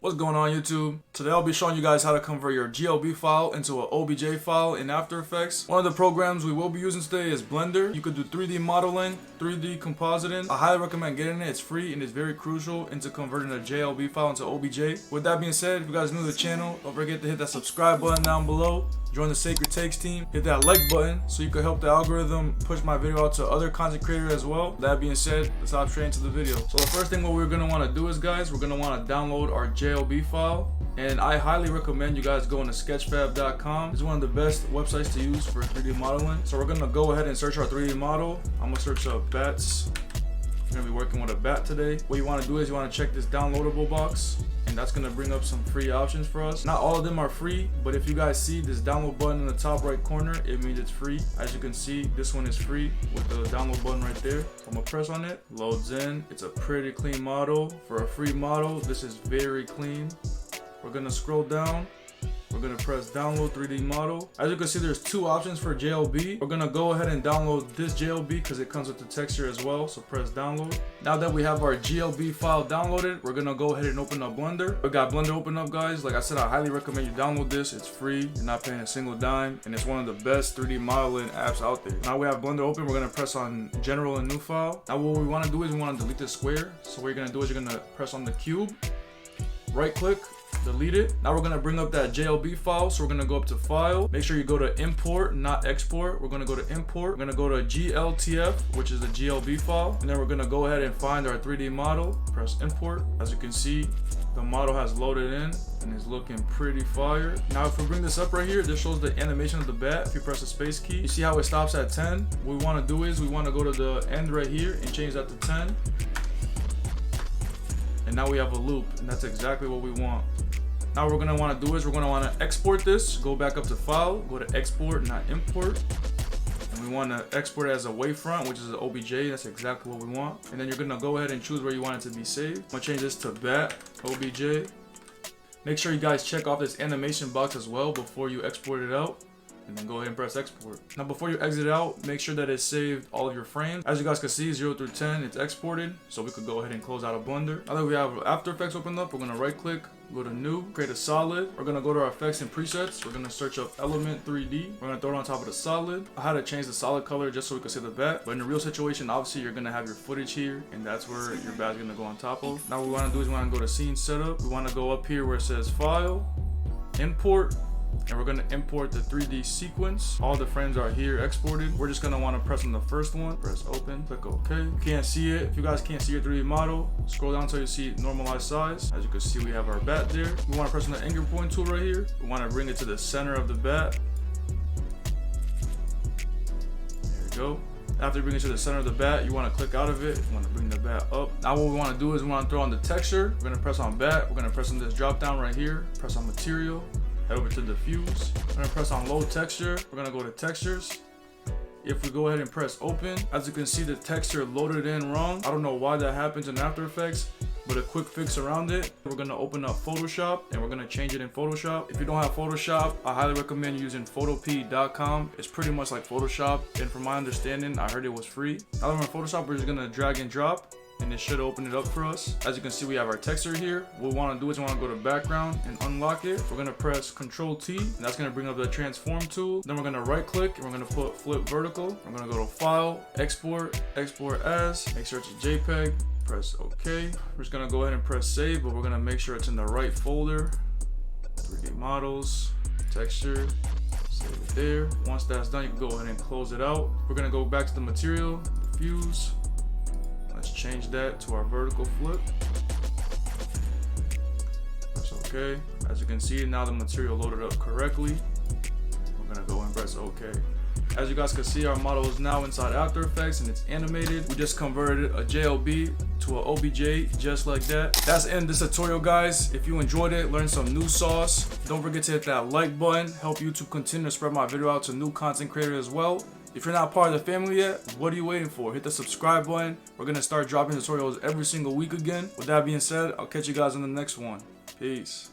What's going on YouTube? Today I'll be showing you guys how to convert your GLB file into an OBJ file in After Effects. One of the programs we will be using today is Blender. You could do 3D modeling, 3D compositing. I highly recommend getting it. It's free and it's very crucial into converting a GLB file into OBJ. With that being said, if you guys are new to the channel, don't forget to hit that subscribe button down below. Join the Sacred Takes team. Hit that like button so you can help the algorithm push my video out to other content creators as well. With that being said, let's hop straight into the video. So the first thing what we're gonna want to do is, guys, we're gonna want to download our GLB file. And I highly recommend you guys going to sketchfab.com. It's one of the best websites to use for 3D modeling. So we're gonna go ahead and search our 3D model. I'm gonna search up bats. We're gonna be working with a bat today. What you want to do is you want to check this downloadable box, and that's gonna bring up some free options for us. Not all of them are free, but if you guys see this download button in the top right corner, it means it's free. As you can see, this one is free with the download button right there. So I'm gonna press on it, loads in. It's a pretty clean model. For a free model, this is very clean. We're gonna scroll down. We're gonna press download 3D model. As you can see, there's two options for GLB. We're gonna go ahead and download this GLB because it comes with the texture as well. So press download. Now that we have our GLB file downloaded, we're gonna go ahead and open up Blender. We got Blender open up, guys. Like I said, I highly recommend you download this. It's free. You're not paying a single dime, and it's one of the best 3D modeling apps out there. Now we have Blender open. We're gonna press on General and New File. Now what we want to do is we want to delete this square. So what you're gonna do is you're gonna press on the cube, right click, delete it. Now we're gonna bring up that GLB file. So we're gonna go up to file. Make sure you go to import, not export. We're gonna go to import. We're gonna go to GLTF, which is the GLB file. And then we're gonna go ahead and find our 3D model. Press import. As you can see, the model has loaded in and is looking pretty fire. Now if we bring this up right here, this shows the animation of the bat. If you press the space key, you see how it stops at 10. What we wanna do is we wanna go to the end right here and change that to 10. And now we have a loop, and that's exactly what we want. Now what we're gonna want to do is we're gonna want to export this. Go back up to file, go to export, not import, and we want to export it as a wavefront, which is an OBJ. That's exactly what we want. And then you're gonna go ahead and choose where you want it to be saved. I'm gonna change this to bat OBJ. Make sure you guys check off this animation box as well before you export it out. And then go ahead and press export. Now before you exit out, make sure that it saved all of your frames. As you guys can see, 0 through 10, it's exported. So we could go ahead and close out of Blender. Now that we have After Effects opened up, we're gonna right click, go to new, create a solid. We're gonna go to our effects and presets. We're gonna search up element 3D. We're gonna throw it on top of the solid. I had to change the solid color just so we could see the bat. But in the real situation, obviously you're gonna have your footage here, and that's where your bat's gonna go on top of. Now what we wanna do is we wanna go to scene setup. We wanna go up here where it says file, import. And we're gonna import the 3D sequence. All the frames are here exported. We're just gonna wanna press on the first one, press open, click OK. Can't see it. If you guys can't see your 3D model, scroll down until you see normalized size. As you can see, we have our bat there. We wanna press on the anchor point tool right here. We wanna bring it to the center of the bat. There we go. After you bring it to the center of the bat, you want to click out of it. You want to bring the bat up. Now what we want to do is we want to throw on the texture. We're going to press on bat. We're going to press on this drop down right here. Press on material. Head over to diffuse. We're going to press on load texture. We're going to go to textures. If we go ahead and press open, as you can see, the texture loaded in wrong. I don't know why that happens in After Effects, but a quick fix around it. We're gonna open up Photoshop and we're gonna change it in Photoshop. If you don't have Photoshop, I highly recommend using photop.com. It's pretty much like Photoshop, and from my understanding, I heard it was free. Now that we're in Photoshop, we're just gonna drag and drop, and it should open it up for us. As you can see, we have our texture here. What we want to do is we want to go to background and unlock it. We're going to press Ctrl T, and that's going to bring up the transform tool. Then we're going to right click and we're going to put flip vertical. We're going to go to file, export, export as, make sure it's a JPEG, press OK. We're just going to go ahead and press save, but we're going to make sure it's in the right folder. 3D models, texture, save it there. Once that's done, you can go ahead and close it out. We're going to go back to the material, diffuse. Let's change that to our vertical flip. That's okay. As you can see, now the material loaded up correctly. We're gonna go and press OK. As you guys can see, our model is now inside After Effects and it's animated. We just converted a GLB to an OBJ just like that. That's the end of this tutorial, guys. If you enjoyed it, learned some new sauce, don't forget to hit that like button. Help YouTube continue to spread my video out to new content creators as well. If you're not part of the family yet, what are you waiting for? Hit the subscribe button. We're gonna start dropping tutorials every single week again. With that being said, I'll catch you guys in the next one. Peace.